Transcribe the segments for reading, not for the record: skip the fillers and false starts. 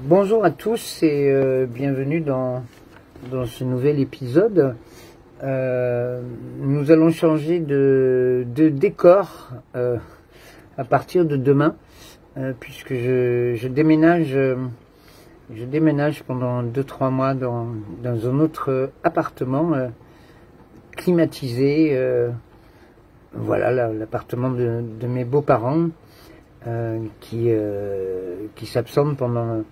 Bonjour à tous et bienvenue dans ce nouvel épisode. Nous allons changer de décor à partir de demain, puisque je déménage pendant 2-3 mois dans un autre appartement climatisé. Voilà, l'appartement de mes beaux-parents qui s'absentent pendant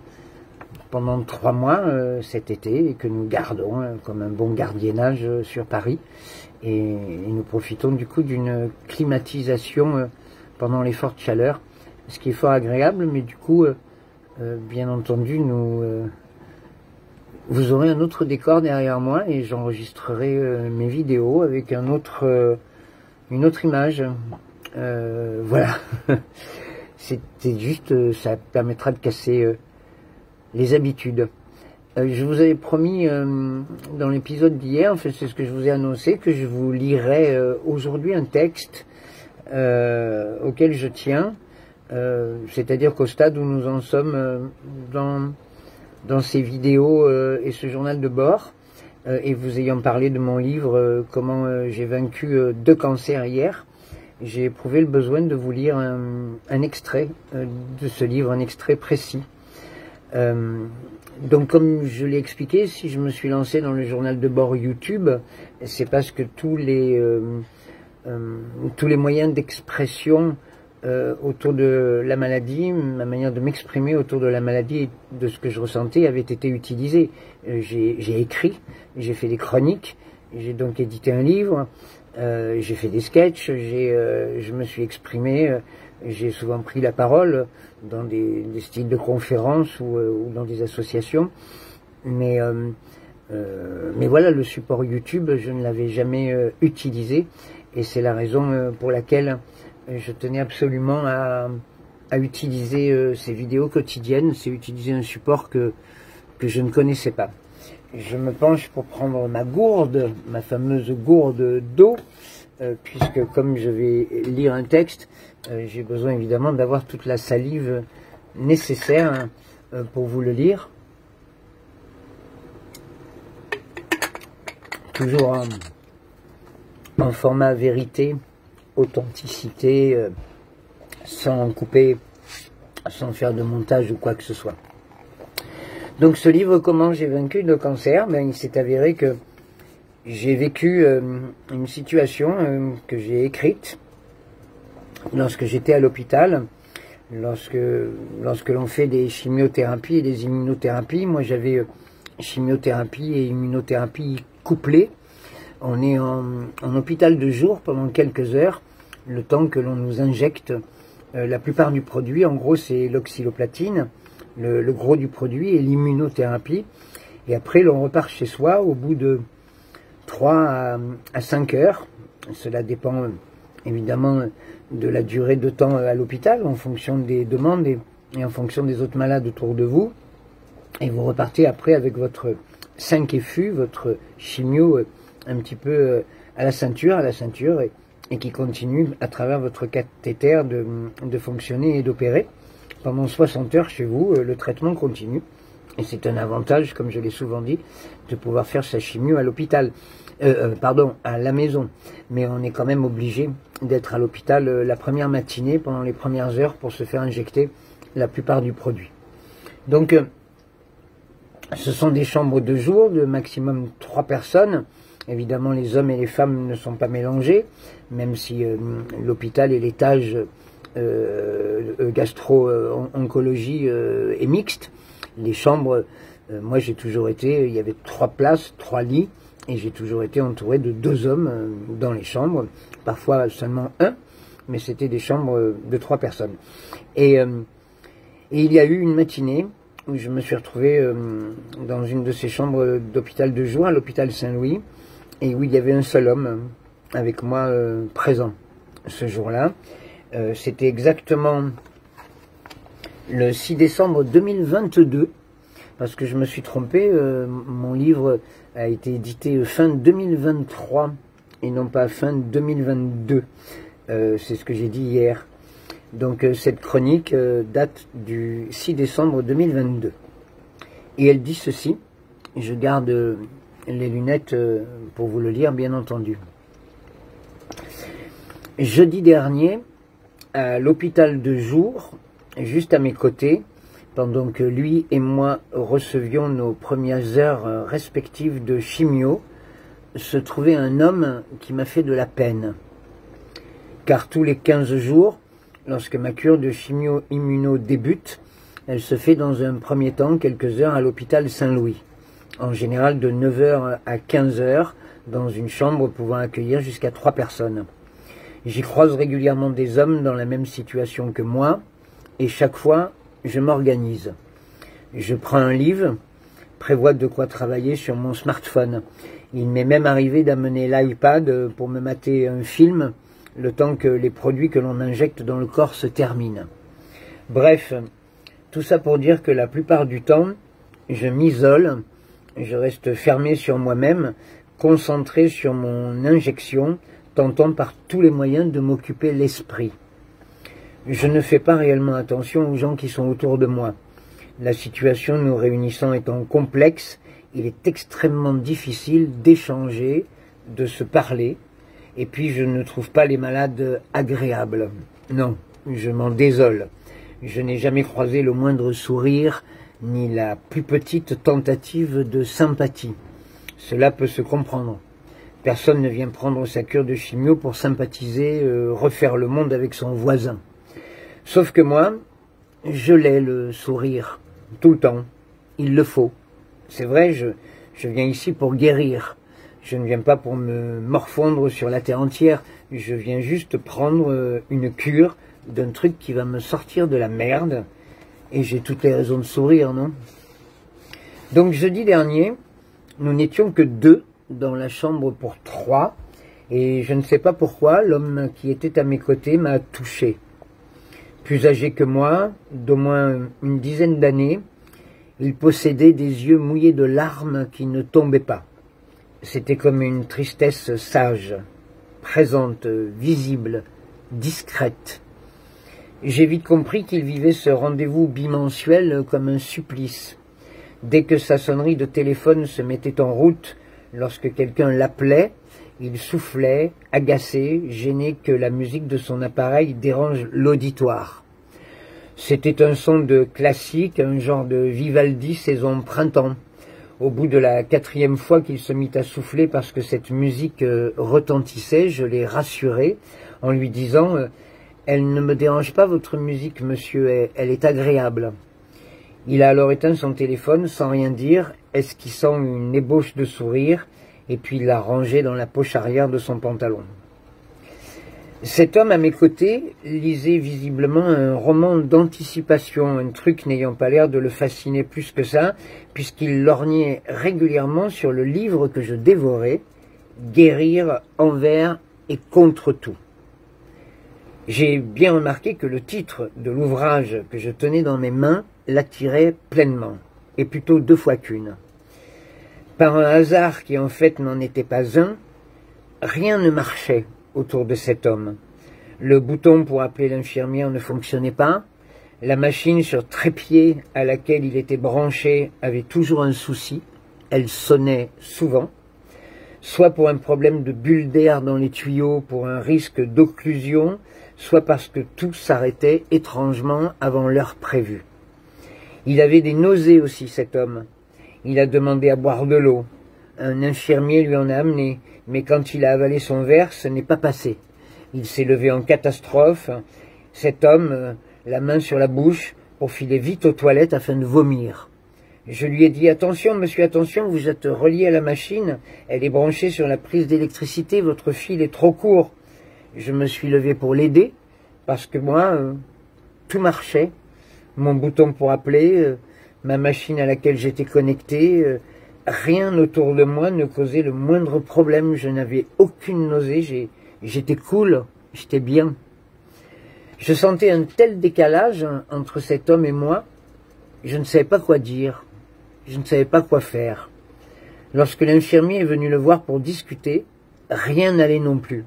3 mois cet été et que nous gardons comme un bon gardiennage sur Paris. Et nous profitons du coup d'une climatisation pendant les fortes chaleurs, ce qui est fort agréable, mais du coup, bien entendu, vous aurez un autre décor derrière moi et j'enregistrerai mes vidéos avec une autre image. Voilà. C'était juste, ça permettra de casser les habitudes. Je vous avais promis dans l'épisode d'hier, en fait c'est ce que je vous ai annoncé, que je vous lirai aujourd'hui un texte auquel je tiens, c'est-à-dire qu'au stade où nous en sommes dans ces vidéos et ce journal de bord, et vous ayant parlé de mon livre comment j'ai vaincu 2 cancers hier, j'ai éprouvé le besoin de vous lire un extrait de ce livre, un extrait précis. Donc comme je l'ai expliqué, si je me suis lancé dans le journal de bord YouTube, c'est parce que tous les moyens d'expression autour de la maladie, ma manière de m'exprimer autour de la maladie et de ce que je ressentais avait été utilisé. J'ai écrit, j'ai fait des chroniques, j'ai donc édité un livre, j'ai fait des sketchs, je me suis exprimé, j'ai souvent pris la parole dans des styles de conférences ou dans des associations, mais voilà, le support YouTube, je ne l'avais jamais utilisé, et c'est la raison pour laquelle je tenais absolument à utiliser ces vidéos quotidiennes, c'est utiliser un support que je ne connaissais pas. Je me penche pour prendre ma gourde, ma fameuse gourde d'eau, puisque comme je vais lire un texte, j'ai besoin évidemment d'avoir toute la salive nécessaire pour vous le lire. Toujours en format vérité, authenticité, sans couper, sans faire de montage ou quoi que ce soit. Donc ce livre, comment j'ai vaincu le cancer, il s'est avéré que j'ai vécu une situation que j'ai écrite lorsque j'étais à l'hôpital, lorsque l'on fait des chimiothérapies et des immunothérapies. Moi j'avais chimiothérapie et immunothérapie couplées. On est en hôpital de jour pendant quelques heures, le temps que l'on nous injecte la plupart du produit. En gros c'est l'oxyloplatine, le gros du produit, et l'immunothérapie. Et après l'on repart chez soi au bout de 3 à 5 heures. Cela dépend évidemment de la durée de temps à l'hôpital, en fonction des demandes et en fonction des autres malades autour de vous. Et vous repartez après avec votre 5FU, votre chimio un petit peu à la ceinture, et qui continue à travers votre cathéter de fonctionner et d'opérer. Pendant 60 heures chez vous, le traitement continue. Et c'est un avantage, comme je l'ai souvent dit, de pouvoir faire sa chimio à l'hôpital, à la maison. Mais on est quand même obligé d'être à l'hôpital la première matinée, pendant les premières heures, pour se faire injecter la plupart du produit. Donc, ce sont des chambres de jour de maximum 3 personnes. Évidemment, les hommes et les femmes ne sont pas mélangés, même si l'hôpital et l'étage gastro-oncologie est mixte. Les chambres, moi j'ai toujours été, il y avait 3 places, 3 lits, et j'ai toujours été entouré de 2 hommes dans les chambres, parfois seulement 1, mais c'était des chambres de 3 personnes. Et il y a eu une matinée où je me suis retrouvé dans une de ces chambres d'hôpital de jour, à l'hôpital Saint-Louis, et où il y avait un seul homme avec moi présent ce jour-là. C'était exactement le 6 décembre 2022, parce que je me suis trompé, mon livre a été édité fin 2023 et non pas fin 2022, c'est ce que j'ai dit hier. Donc cette chronique date du 6 décembre 2022. Et elle dit ceci, je garde les lunettes pour vous le lire, bien entendu. Jeudi dernier, à l'hôpital de jour, juste à mes côtés, pendant que lui et moi recevions nos premières heures respectives de chimio, se trouvait un homme qui m'a fait de la peine. Car tous les 15 jours, lorsque ma cure de chimio-immuno débute, elle se fait dans un premier temps quelques heures à l'hôpital Saint-Louis, en général de 9 h à 15 h, dans une chambre pouvant accueillir jusqu'à 3 personnes. J'y croise régulièrement des hommes dans la même situation que moi, et chaque fois, je m'organise. Je prends un livre, prévois de quoi travailler sur mon smartphone. Il m'est même arrivé d'amener l'iPad pour me mater un film, le temps que les produits que l'on injecte dans le corps se terminent. Bref, tout ça pour dire que la plupart du temps, je m'isole, je reste fermé sur moi-même, concentré sur mon injection, tentant par tous les moyens de m'occuper l'esprit. Je ne fais pas réellement attention aux gens qui sont autour de moi. La situation nous réunissant étant complexe, il est extrêmement difficile d'échanger, de se parler, et puis je ne trouve pas les malades agréables. Non, je m'en désole. Je n'ai jamais croisé le moindre sourire, ni la plus petite tentative de sympathie. Cela peut se comprendre. Personne ne vient prendre sa cure de chimio pour sympathiser, refaire le monde avec son voisin. Sauf que moi, je l'ai le sourire, tout le temps. Il le faut. C'est vrai, je viens ici pour guérir. Je ne viens pas pour me morfondre sur la terre entière. Je viens juste prendre une cure d'un truc qui va me sortir de la merde. Et j'ai toutes les raisons de sourire, non? Donc jeudi dernier, nous n'étions que 2 dans la chambre pour 3. Et je ne sais pas pourquoi, l'homme qui était à mes côtés m'a touché. Plus âgé que moi, d'au moins une dizaine d'années, il possédait des yeux mouillés de larmes qui ne tombaient pas. C'était comme une tristesse sage, présente, visible, discrète. J'ai vite compris qu'il vivait ce rendez-vous bimensuel comme un supplice. Dès que sa sonnerie de téléphone se mettait en route, lorsque quelqu'un l'appelait, il soufflait, agacé, gêné que la musique de son appareil dérange l'auditoire. C'était un son de classique, un genre de Vivaldi saison printemps. Au bout de la 4e fois qu'il se mit à souffler parce que cette musique retentissait, je l'ai rassuré en lui disant « Elle ne me dérange pas votre musique, monsieur, elle est agréable ». Il a alors éteint son téléphone sans rien dire, esquissant une ébauche de sourire, et puis il l'a rangé dans la poche arrière de son pantalon. Cet homme à mes côtés lisait visiblement un roman d'anticipation, un truc n'ayant pas l'air de le fasciner plus que ça, puisqu'il lorgnait régulièrement sur le livre que je dévorais, « Guérir envers et contre tout ». J'ai bien remarqué que le titre de l'ouvrage que je tenais dans mes mains l'attirait pleinement, et plutôt 2 fois qu'une. Par un hasard qui en fait n'en était pas un, rien ne marchait autour de cet homme. Le bouton pour appeler l'infirmière ne fonctionnait pas, la machine sur trépied à laquelle il était branché avait toujours un souci, elle sonnait souvent, soit pour un problème de bulle d'air dans les tuyaux, pour un risque d'occlusion, soit parce que tout s'arrêtait étrangement avant l'heure prévue. Il avait des nausées aussi, cet homme. Il a demandé à boire de l'eau. Un infirmier lui en a amené, mais quand il a avalé son verre, ce n'est pas passé. Il s'est levé en catastrophe, cet homme, la main sur la bouche, pour filer vite aux toilettes afin de vomir. Je lui ai dit « Attention, monsieur, attention, vous êtes relié à la machine, elle est branchée sur la prise d'électricité, votre fil est trop court. » Je me suis levé pour l'aider, parce que moi, tout marchait. Mon bouton pour appeler, ma machine à laquelle j'étais connecté, rien autour de moi ne causait le moindre problème. Je n'avais aucune nausée, j'étais cool, j'étais bien. Je sentais un tel décalage entre cet homme et moi, je ne savais pas quoi dire, je ne savais pas quoi faire. Lorsque l'infirmier est venu le voir pour discuter, rien n'allait non plus.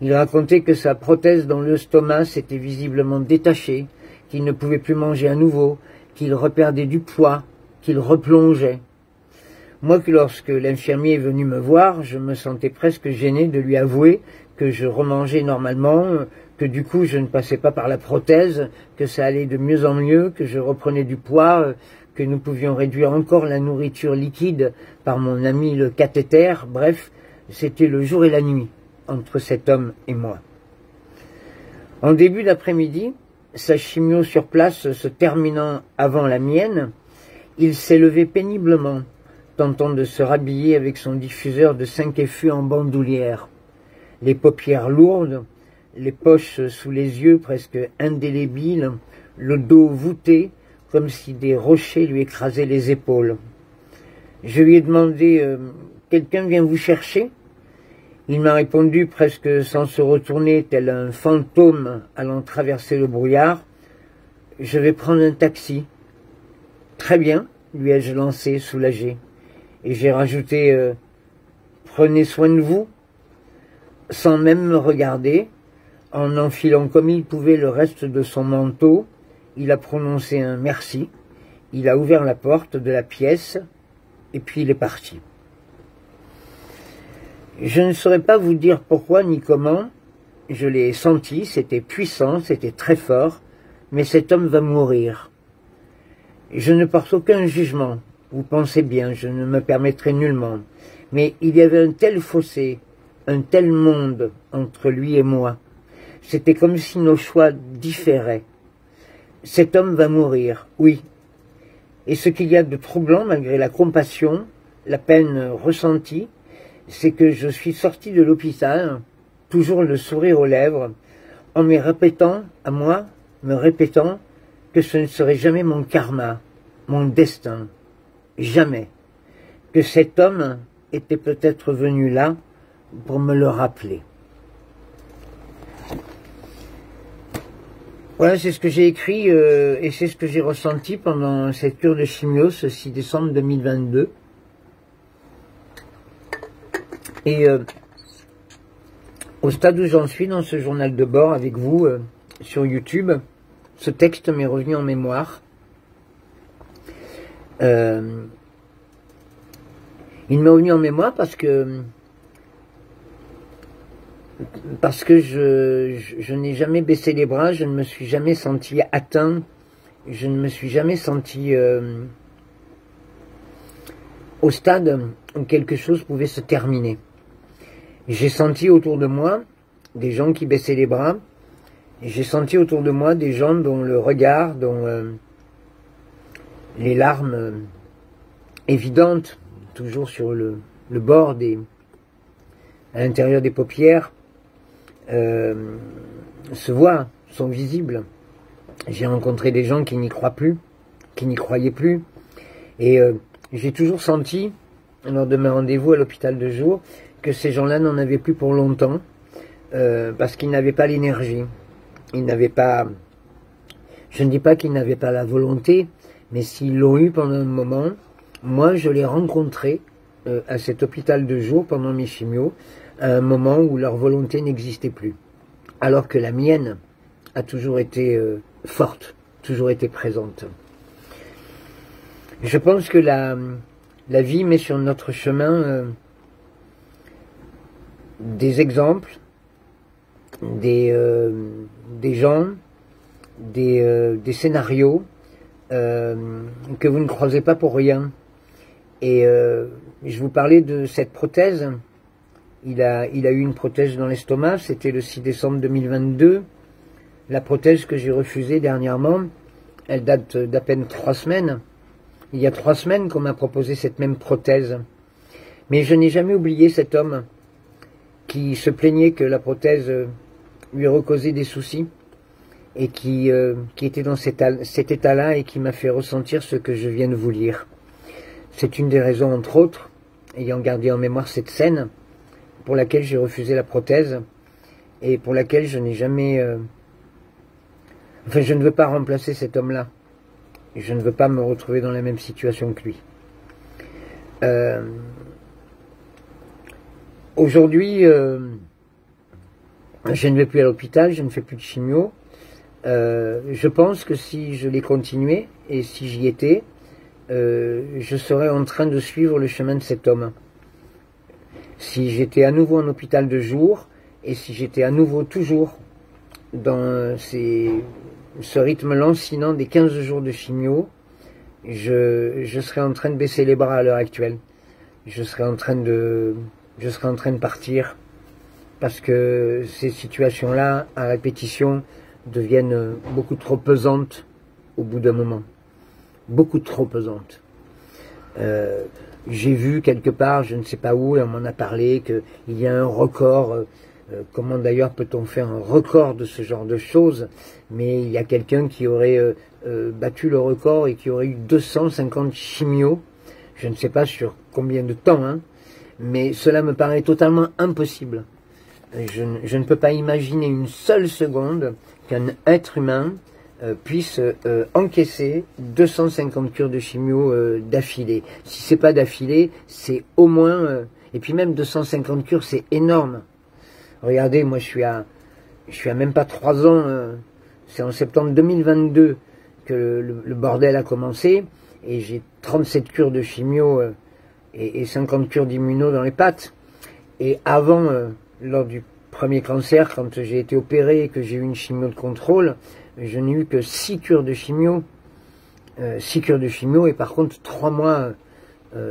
Il racontait que sa prothèse dans l'estomac s'était visiblement détachée, qu'il ne pouvait plus manger à nouveau, qu'il reperdait du poids, qu'il replongeait. Moi, que lorsque l'infirmier est venu me voir, je me sentais presque gêné de lui avouer que je remangeais normalement, que du coup je ne passais pas par la prothèse, que ça allait de mieux en mieux, que je reprenais du poids, que nous pouvions réduire encore la nourriture liquide par mon ami le cathéter. Bref, c'était le jour et la nuit entre cet homme et moi. En début d'après-midi, sa chimio sur place se terminant avant la mienne, il s'est levé péniblement, tentant de se rhabiller avec son diffuseur de 5 FU en bandoulière. Les paupières lourdes, les poches sous les yeux presque indélébiles, le dos voûté, comme si des rochers lui écrasaient les épaules. Je lui ai demandé « Quelqu'un vient vous chercher ?» Il m'a répondu presque sans se retourner, tel un fantôme allant traverser le brouillard. « Je vais prendre un taxi. »« Très bien, » lui ai-je lancé, soulagé. Et j'ai rajouté « Prenez soin de vous », sans même me regarder, en enfilant comme il pouvait le reste de son manteau. Il a prononcé un merci, il a ouvert la porte de la pièce, et puis il est parti. Je ne saurais pas vous dire pourquoi ni comment, je l'ai senti, c'était puissant, c'était très fort, mais cet homme va mourir. Je ne porte aucun jugement, vous pensez bien, je ne me permettrai nullement, mais il y avait un tel fossé, un tel monde entre lui et moi. C'était comme si nos choix différaient. Cet homme va mourir, oui. Et ce qu'il y a de troublant, malgré la compassion, la peine ressentie, c'est que je suis sorti de l'hôpital, toujours le sourire aux lèvres, en me répétant, à moi, me répétant que ce ne serait jamais mon karma, mon destin, jamais. Que cet homme était peut-être venu là pour me le rappeler. Voilà, c'est ce que j'ai écrit et c'est ce que j'ai ressenti pendant cette cure de chimio ce 6 décembre 2022. Et au stade où j'en suis dans ce journal de bord avec vous sur YouTube, ce texte m'est revenu en mémoire. Il m'est revenu en mémoire parce que je n'ai jamais baissé les bras, je ne me suis jamais senti atteint, je ne me suis jamais senti au stade où quelque chose pouvait se terminer. J'ai senti autour de moi des gens qui baissaient les bras, j'ai senti autour de moi des gens dont le regard, dont les larmes évidentes, toujours sur le bord à l'intérieur des paupières, se voient, sont visibles. J'ai rencontré des gens qui n'y croient plus, qui n'y croyaient plus, et j'ai toujours senti, lors de mes rendez-vous à l'hôpital de jour, que ces gens-là n'en avaient plus pour longtemps, parce qu'ils n'avaient pas l'énergie, ils n'avaient pas, je ne dis pas qu'ils n'avaient pas la volonté, mais s'ils l'ont eu pendant un moment, moi je l'ai rencontré à cet hôpital de jour pendant mes chimios, à un moment où leur volonté n'existait plus, alors que la mienne a toujours été forte, toujours été présente. Je pense que la vie met sur notre chemin des exemples, des gens, des scénarios que vous ne croisez pas pour rien. Et je vous parlais de cette prothèse. Il a eu une prothèse dans l'estomac, c'était le 6 décembre 2022. La prothèse que j'ai refusée dernièrement, elle date d'à peine 3 semaines. Il y a 3 semaines qu'on m'a proposé cette même prothèse. Mais je n'ai jamais oublié cet homme qui se plaignait que la prothèse lui recausait des soucis et qui était dans cet état-là et qui m'a fait ressentir ce que je viens de vous lire. C'est une des raisons, entre autres, ayant gardé en mémoire cette scène, pour laquelle j'ai refusé la prothèse et pour laquelle je n'ai jamais... Enfin, je ne veux pas remplacer cet homme-là. Je ne veux pas me retrouver dans la même situation que lui. Aujourd'hui, je ne vais plus à l'hôpital, je ne fais plus de chimio. Je pense que si je l'ai continué, et si j'y étais, je serais en train de suivre le chemin de cet homme. Si j'étais à nouveau en hôpital de jour, et si j'étais à nouveau toujours dans ce rythme lancinant des 15 jours de chimio, je serais en train de baisser les bras à l'heure actuelle. Je serais en train de partir, parce que ces situations-là, à répétition, deviennent beaucoup trop pesantes au bout d'un moment. Beaucoup trop pesantes. J'ai vu quelque part, je ne sais pas où, et on m'en a parlé, qu'il y a un record. Comment d'ailleurs peut-on faire un record de ce genre de choses? Mais il y a quelqu'un qui aurait battu le record et qui aurait eu 250 chimios. Je ne sais pas sur combien de temps, hein, mais cela me paraît totalement impossible. Je ne peux pas imaginer une seule seconde qu'un être humain puisse encaisser 250 cures de chimio d'affilée. Si c'est pas d'affilée, c'est au moins... et puis même 250 cures, c'est énorme. Regardez, moi je suis à même pas 3 ans, c'est en septembre 2022 que le bordel a commencé, et j'ai 37 cures de chimio et 50 cures d'immuno dans les pattes. Et avant, lors du premier cancer, quand j'ai été opéré et que j'ai eu une chimio de contrôle, je n'ai eu que 6 cures de chimio. 6 cures de chimio, et par contre 3 mois,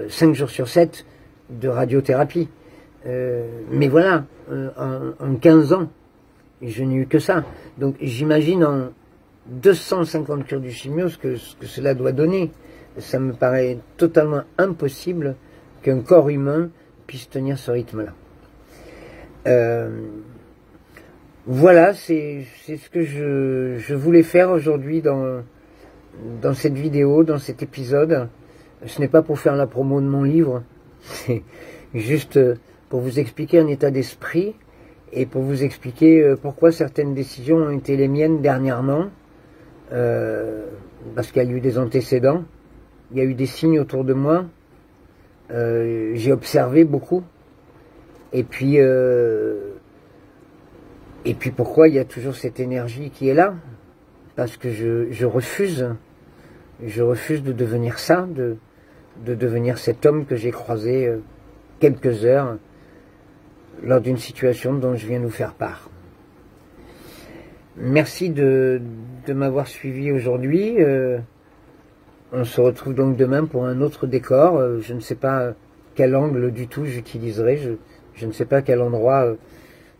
5 jours sur 7 de radiothérapie. Mais voilà, en 15 ans, je n'ai eu que ça. Donc j'imagine en 250 cures de chimio ce que cela doit donner. Ça me paraît totalement impossible qu'un corps humain puisse tenir ce rythme-là. Voilà, c'est ce que je voulais faire aujourd'hui dans cette vidéo, dans cet épisode. Ce n'est pas pour faire la promo de mon livre, c'est juste pour vous expliquer un état d'esprit et pour vous expliquer pourquoi certaines décisions ont été les miennes dernièrement, parce qu'il y a eu des antécédents, il y a eu des signes autour de moi, j'ai observé beaucoup, et puis pourquoi il y a toujours cette énergie qui est là, parce que je refuse de devenir ça, de devenir cet homme que j'ai croisé quelques heures lors d'une situation dont je viens nous faire part. Merci de m'avoir suivi aujourd'hui. On se retrouve donc demain pour un autre décor. Je ne sais pas quel angle du tout j'utiliserai. Je ne sais pas quel endroit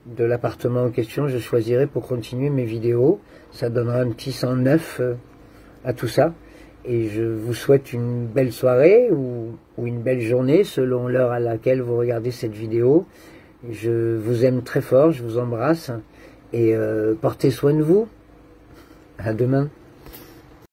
de l'appartement en question je choisirai pour continuer mes vidéos. Ça donnera un petit sang neuf à tout ça. Et je vous souhaite une belle soirée ou une belle journée selon l'heure à laquelle vous regardez cette vidéo. Je vous aime très fort, je vous embrasse et portez soin de vous. À demain.